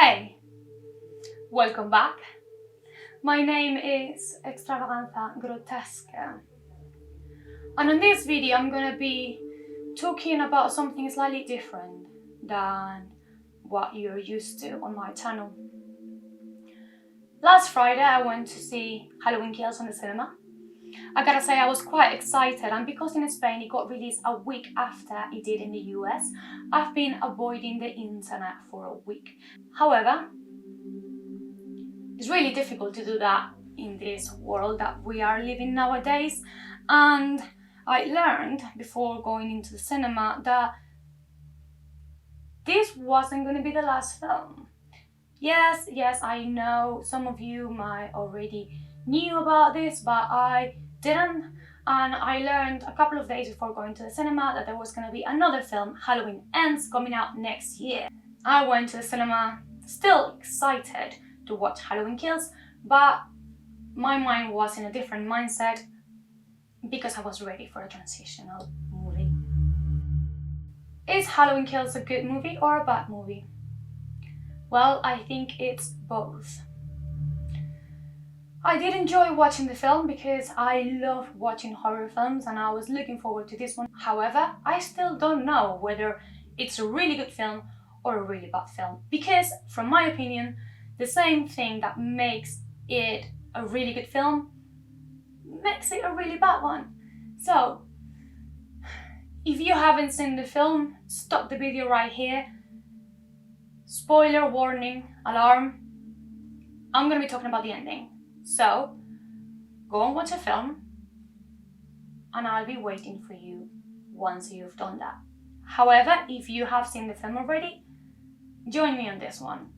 Hey, welcome back. My name is Extravaganza Grotesca. And in this video I'm gonna be talking about something slightly different than what you're used to on my channel. Last Friday I went to see Halloween Kills on the cinema. I gotta say I was quite excited, and because in Spain it got released a week after it did in the US, I've been avoiding the internet for a week. However, it's really difficult to do that in this world that we are living nowadays, and I learned before going into the cinema that this wasn't going to be the last film. Yes, I know some of you might already knew about this, but I didn't, and I learned a couple of days before going to the cinema that there was going to be another film, Halloween Ends, coming out next year. I went to the cinema still excited to watch Halloween Kills, but my mind was in a different mindset because I was ready for a transitional movie. Is Halloween Kills a good movie or a bad movie? Well, I think it's both. I did enjoy watching the film because I love watching horror films and I was looking forward to this one. However, I still don't know whether it's a really good film or a really bad film, because from my opinion, the same thing that makes it a really good film makes it a really bad one. So, if you haven't seen the film, stop the video right here. Spoiler warning, alarm. I'm gonna be talking about the ending. So, go and watch a film, and I'll be waiting for you once you've done that. However, if you have seen the film already, join me on this one.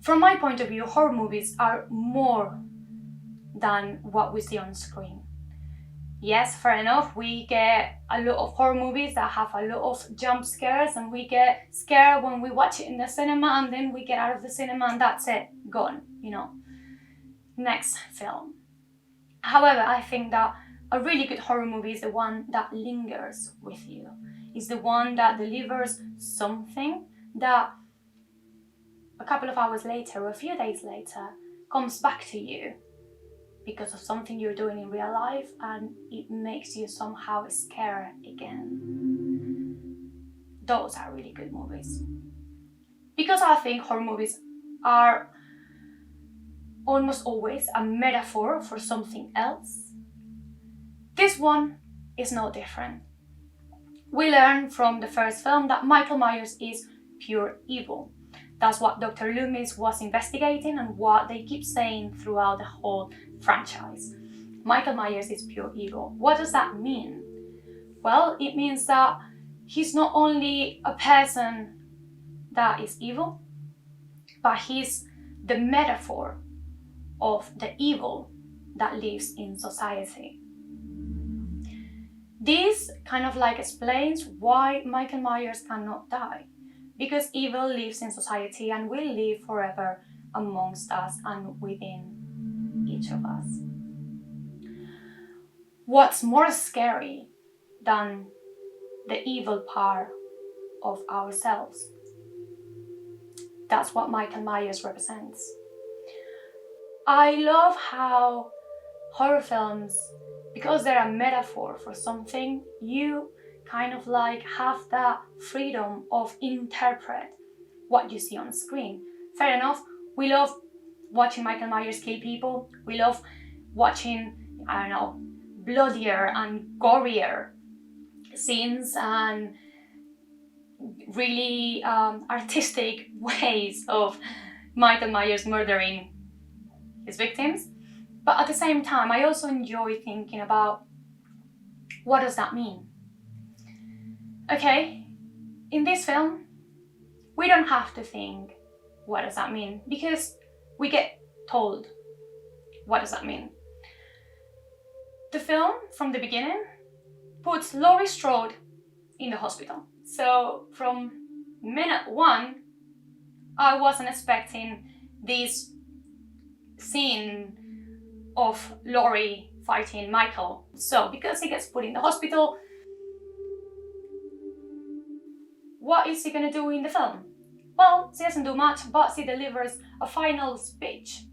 From my point of view, horror movies are more than what we see on screen. Yes, fair enough, we get a lot of horror movies that have a lot of jump scares, and we get scared when we watch it in the cinema, and then we get out of the cinema and that's it, gone, next film. However, I think that a really good horror movie is the one that lingers with you. It's the one that delivers something that a couple of hours later or a few days later comes back to you because of something you're doing in real life, and it makes you somehow scared again. Those are really good movies. Because I think horror movies are almost always a metaphor for something else, this one is no different. We learn from the first film that Michael Myers is pure evil. That's what Dr. Loomis was investigating and what they keep saying throughout the whole franchise. Michael Myers is pure evil. What does that mean? Well, it means that he's not only a person that is evil, but he's the metaphor of the evil that lives in society. This kind of explains why Michael Myers cannot die. Because evil lives in society and will live forever amongst us and within each of us. What's more scary than the evil part of ourselves? That's what Michael Myers represents. I love how horror films, because they're a metaphor for something, you kind of have that freedom of interpret what you see on screen. Fair enough, we love watching Michael Myers kill people. We love watching, bloodier and gorier scenes and really artistic ways of Michael Myers murdering his victims. But at the same time, I also enjoy thinking about, what does that mean? Okay, in this film, we don't have to think, what does that mean? Because we get told, what does that mean? The film, from the beginning, puts Laurie Strode in the hospital. So from minute one, I wasn't expecting this scene of Laurie fighting Michael. So because he gets put in the hospital, what is he gonna do in the film? Well, she doesn't do much, but she delivers a final speech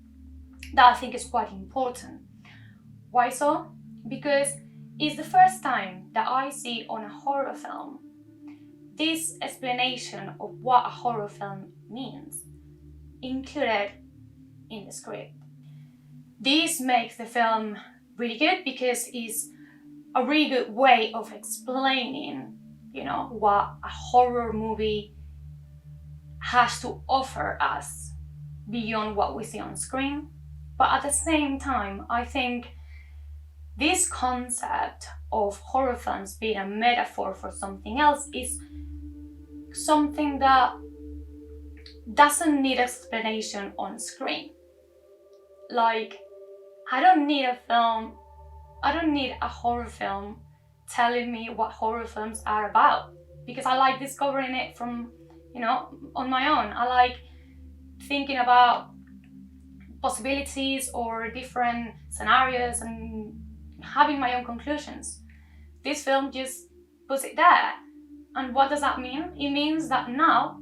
that I think is quite important. Why so? Because it's the first time that I see on a horror film this explanation of what a horror film means included in the script. This makes the film really good because it's a really good way of explaining, what a horror movie has to offer us beyond what we see on screen. But at the same time, I think this concept of horror films being a metaphor for something else is something that doesn't need explanation on screen. Like, I don't need a horror film telling me what horror films are about, because I like discovering it from, on my own. I like thinking about possibilities or different scenarios and having my own conclusions. This film just puts it there. And what does that mean? It means that now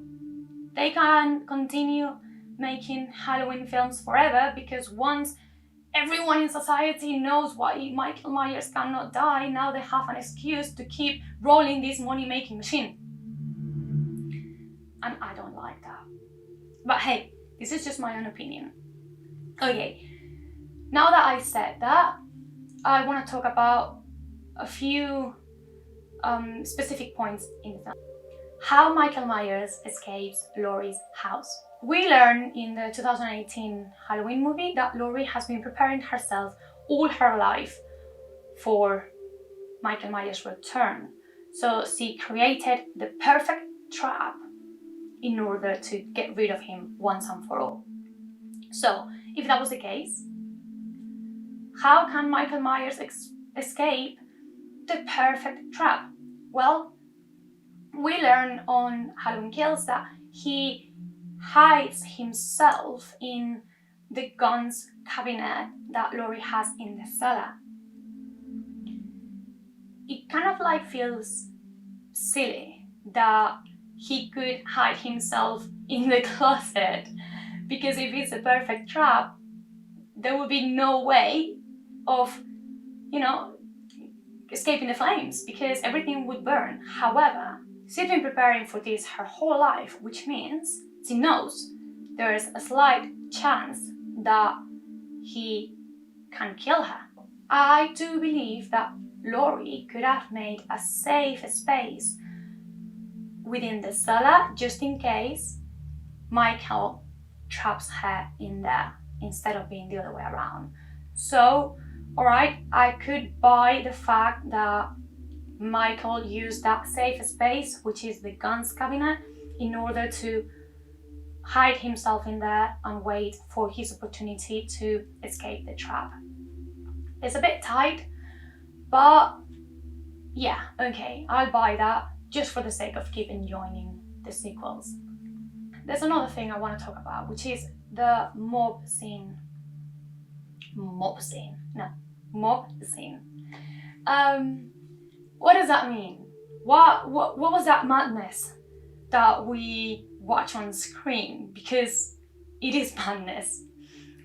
they can continue making Halloween films forever, because once everyone in society knows why Michael Myers cannot die, now they have an excuse to keep rolling this money-making machine. And I don't like that. But hey, this is just my own opinion. Okay, now that I said that, I want to talk about a few specific points in the film. How Michael Myers escapes Laurie's house. We learn in the 2018 Halloween movie that Laurie has been preparing herself all her life for Michael Myers' return. So she created the perfect trap in order to get rid of him once and for all. So, if that was the case, how can Michael Myers escape the perfect trap? Well, we learn on Halloween Kills that he hides himself in the guns cabinet that Laurie has in the cellar. It kind of feels silly that he could hide himself in the closet, because if it's a perfect trap, there would be no way of, escaping the flames, because everything would burn. However, she's been preparing for this her whole life, which means she knows there's a slight chance that he can kill her. I do believe that Laurie could have made a safe space within the cellar just in case Michael traps her in there instead of being the other way around. So, alright, I could buy the fact that Michael used that safe space, which is the guns cabinet, in order to hide himself in there and wait for his opportunity to escape the trap. It's a bit tight, but yeah, okay, I'll buy that just for the sake of keeping joining the sequels. There's another thing I want to talk about, which is the mob scene. What does that mean? What was that madness that we watch on screen? Because it is madness.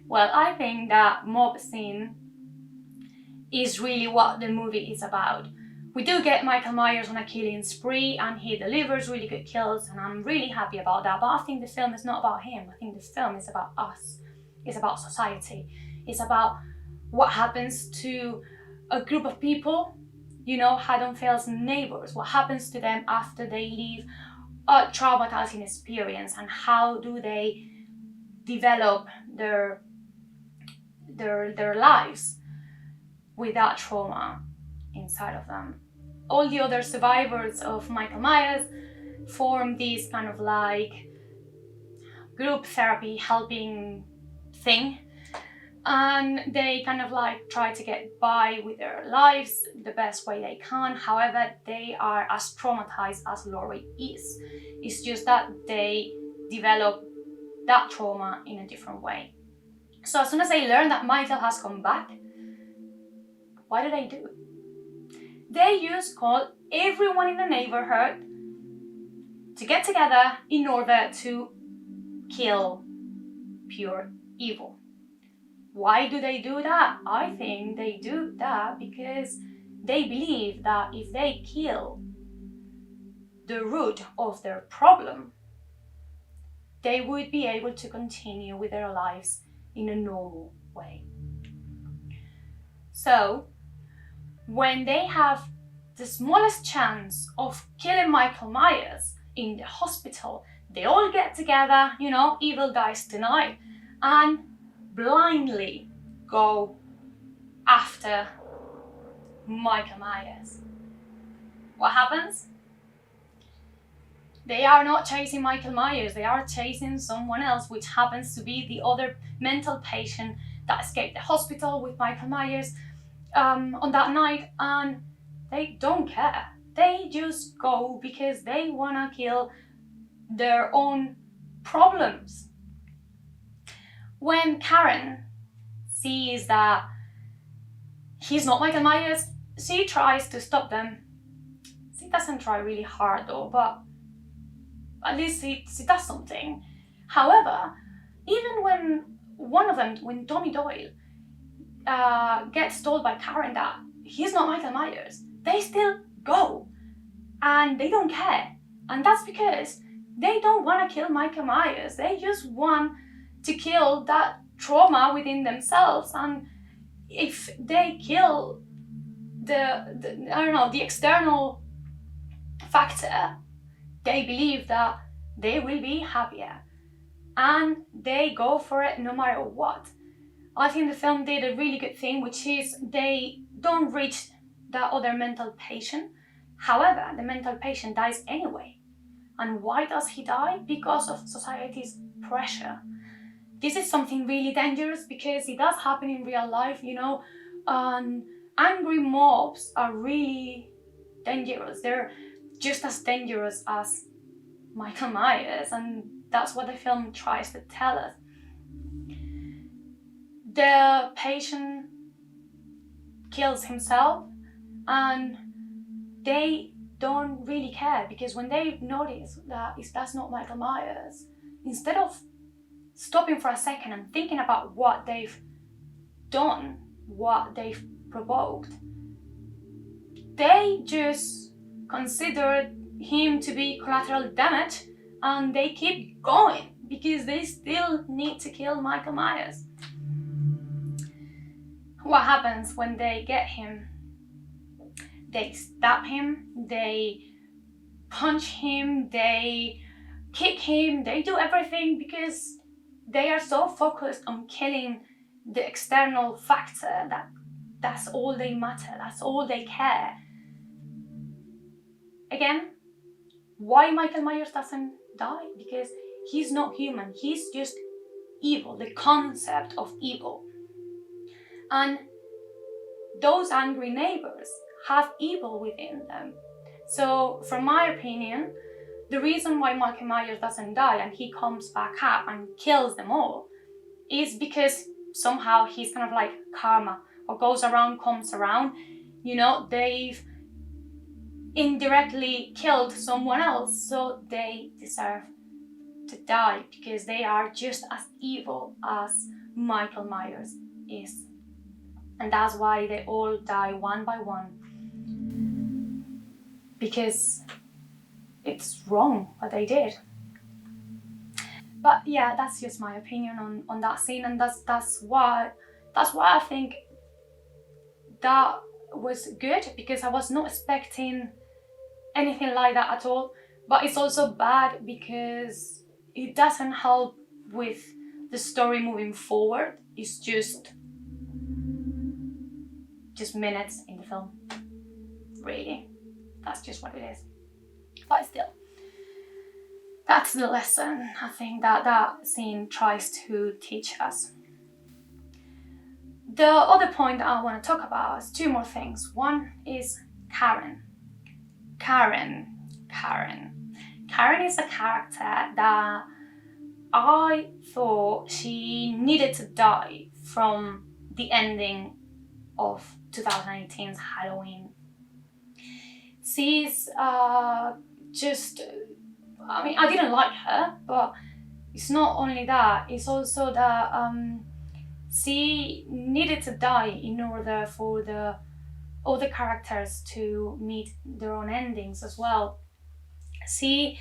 Well, I think that mob scene is really what the movie is about. We do get Michael Myers on a killing spree, and he delivers really good kills, and I'm really happy about that. But I think the film is not about him. I think the film is about us. It's about society. It's about what happens to a group of people, Haddonfield's neighbors. What happens to them after they leave a traumatizing experience, and how do they develop their lives with that trauma inside of them. All the other survivors of Michael Myers form this kind of group therapy helping thing, and they kind of try to get by with their lives the best way they can. However, they are as traumatized as Laurie is. It's just that they develop that trauma in a different way. So as soon as they learn that Michael has come back, what do? They just call everyone in the neighborhood to get together in order to kill pure evil. Why do they do that? I think they do that because they believe that if they kill the root of their problem, they would be able to continue with their lives in a normal way. So, when they have the smallest chance of killing Michael Myers in the hospital, they all get together, evil dies tonight, and blindly go after Michael Myers. What happens? They are not chasing Michael Myers, they are chasing someone else, which happens to be the other mental patient that escaped the hospital with Michael Myers on that night, and they don't care. They just go because they wanna kill their own problems. When Karen sees that he's not Michael Myers, she tries to stop them. She doesn't try really hard though, but at least she does something. However, even when Tommy Doyle gets told by Karen that he's not Michael Myers, they still go and they don't care. And that's because they don't want to kill Michael Myers. They just want to kill that trauma within themselves. And if they kill the external factor, they believe that they will be happier. And they go for it no matter what. I think the film did a really good thing, which is they don't reach that other mental patient. However, the mental patient dies anyway. And why does he die? Because of society's pressure. This is something really dangerous because it does happen in real life, and angry mobs are really dangerous. They're just as dangerous as Michael Myers, and that's what the film tries to tell us. The patient kills himself and they don't really care, because when they notice that that's not Michael Myers, instead of stopping for a second and thinking about what they've done, what they've provoked, they just consider him to be collateral damage and they keep going because they still need to kill Michael Myers. What happens when they get him? They stab him, they punch him, they kick him, they do everything because they are so focused on killing the external factor that that's all they matter, that's all they care. Again, why Michael Myers doesn't die? Because he's not human, he's just evil, the concept of evil. And those angry neighbors have evil within them. So, from my opinion, the reason why Michael Myers doesn't die and he comes back up and kills them all is because somehow he's kind of like karma. What goes around comes around. They've indirectly killed someone else, so they deserve to die because they are just as evil as Michael Myers is. And that's why they all die one by one. Because it's wrong what they did. But yeah, that's just my opinion on that scene, and that's why I think that was good, because I was not expecting anything like that at all. But it's also bad because it doesn't help with the story moving forward. It's just minutes in the film. Really. That's just what it is. But still, that's the lesson I think that scene tries to teach us. The other point that I want to talk about is two more things. One is Karen. Karen is a character that I thought she needed to die from the ending of 2018's Halloween. She's just I mean, I didn't like her, but it's not only that, it's also that she needed to die in order for the other characters to meet their own endings as well. She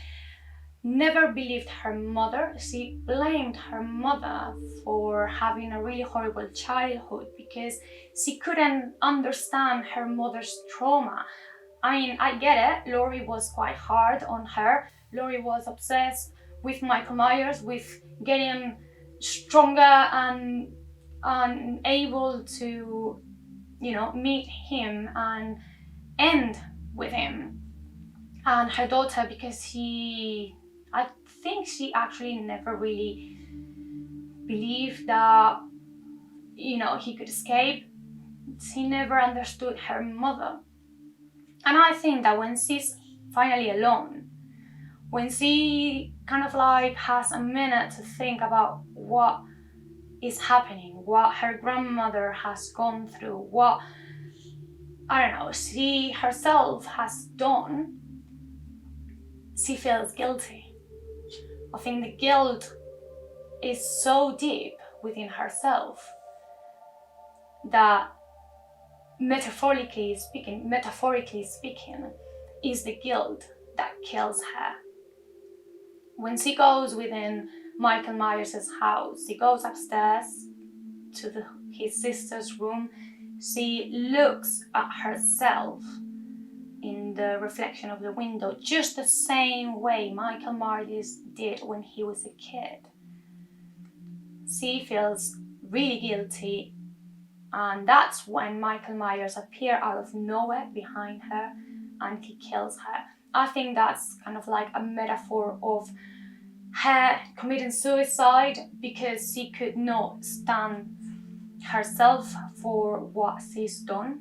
never believed her mother. She blamed her mother for having a really horrible childhood because she couldn't understand her mother's trauma. I mean, I get it, Laurie was quite hard on her. Laurie was obsessed with Michael Myers, with getting stronger and able to, meet him and end with him. And her daughter, because I think she actually never really believed that, he could escape. She never understood her mother. And I think that when she's finally alone, when she kind of like has a minute to think about what is happening, what her grandmother has gone through, what, I don't know, she herself has done, she feels guilty. I think the guilt is so deep within herself that metaphorically speaking, is the guilt that kills her. When she goes within Michael Myers' house, she goes upstairs to his sister's room, she looks at herself in the reflection of the window, just the same way Michael Myers did when he was a kid. She feels really guilty, and that's when Michael Myers appears out of nowhere behind her and he kills her. I think that's kind of like a metaphor of her committing suicide because she could not stand herself for what she's done.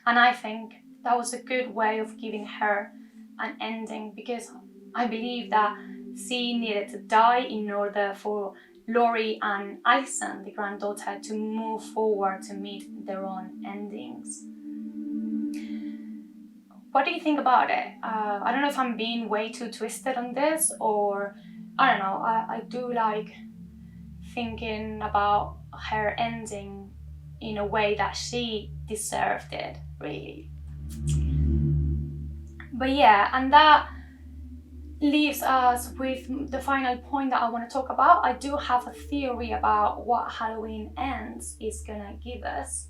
And I think that was a good way of giving her an ending, because I believe that she needed to die in order for Laurie and Alison, the granddaughter, to move forward to meet their own endings. What do you think about it? I don't know if I'm being way too twisted on this, or I don't know, I do like thinking about her ending in a way that she deserved it, really. But yeah, and that leaves us with the final point that I want to talk about. I do have a theory about what Halloween Ends is gonna give us,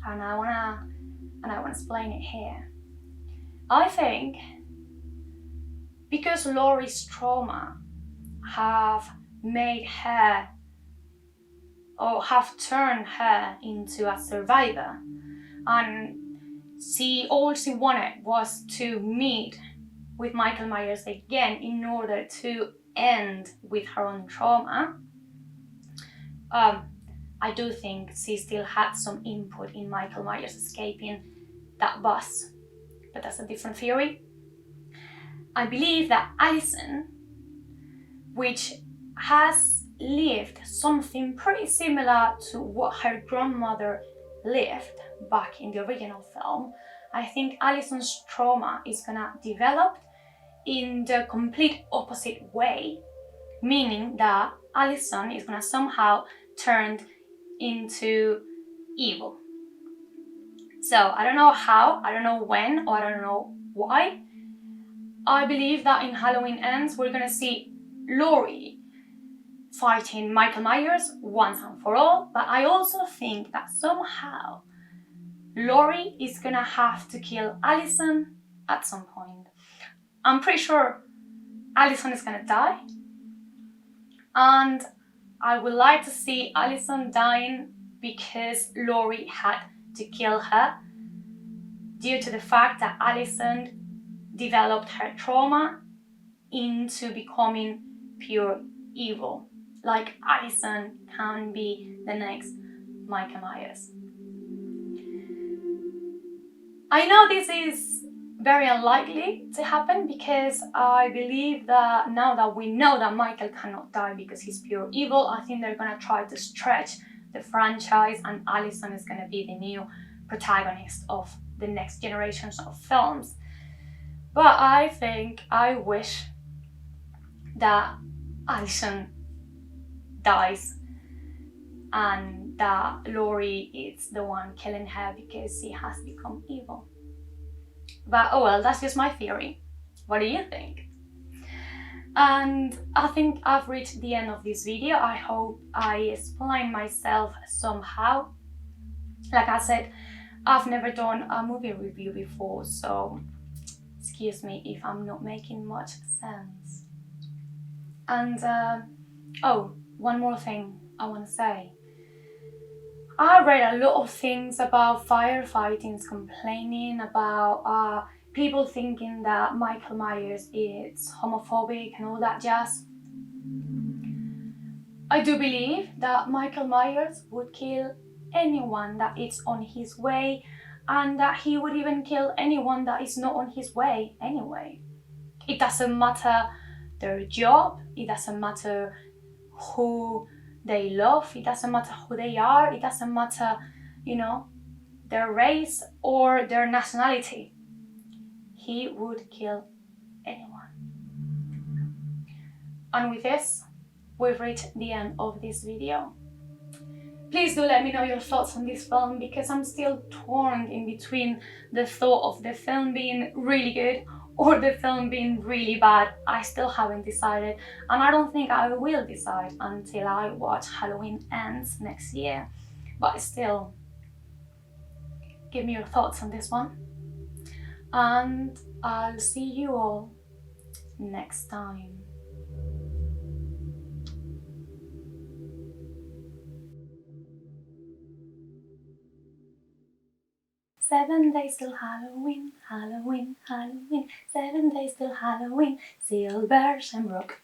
and I wanna explain it here. I think because Laurie's trauma have made her, or have turned her into a survivor, and all she wanted was to meet with Michael Myers again in order to end with her own trauma. I do think she still had some input in Michael Myers escaping that bus, but that's a different theory. I believe that Alison, which has lived something pretty similar to what her grandmother lived back in the original film, I think Alison's trauma is gonna develop in the complete opposite way, meaning that Alison is gonna somehow turn into evil. So I don't know how, I don't know when, or I don't know why. I believe that in Halloween Ends we're gonna see Laurie fighting Michael Myers once and for all, but I also think that somehow Laurie is gonna have to kill Alison at some point. I'm pretty sure Alison is gonna die, and I would like to see Alison dying because Laurie had to kill her due to the fact that Alison developed her trauma into becoming pure evil. Like Alison can be the next Michael Myers. I know this is very unlikely to happen because I believe that now that we know that Michael cannot die because he's pure evil, I think they're gonna try to stretch the franchise and Alison is gonna be the new protagonist of the next generations of films. But I wish that Alison dies and that Laurie is the one killing her because she has become evil. But oh well, that's just my theory. What do you think? And I think I've reached the end of this video. I hope I explained myself somehow. Like I said, I've never done a movie review before, so excuse me if I'm not making much sense. And oh, one more thing I want to say. I read a lot of things about firefighting, complaining about people thinking that Michael Myers is homophobic and all that jazz. I do believe that Michael Myers would kill anyone that is on his way, and that he would even kill anyone that is not on his way anyway. It doesn't matter their job, it doesn't matter who they love, it doesn't matter who they are, it doesn't matter, their race or their nationality. He would kill anyone. And with this, we've reached the end of this video. Please do let me know your thoughts on this film, because I'm still torn in between the thought of the film being really good or the film being really bad. I still haven't decided, and I don't think I will decide until I watch Halloween Ends next year. But still, give me your thoughts on this one, and I'll see you all next time. 7 days till Halloween, Halloween, Halloween. 7 days till Halloween, Silver Shamrock.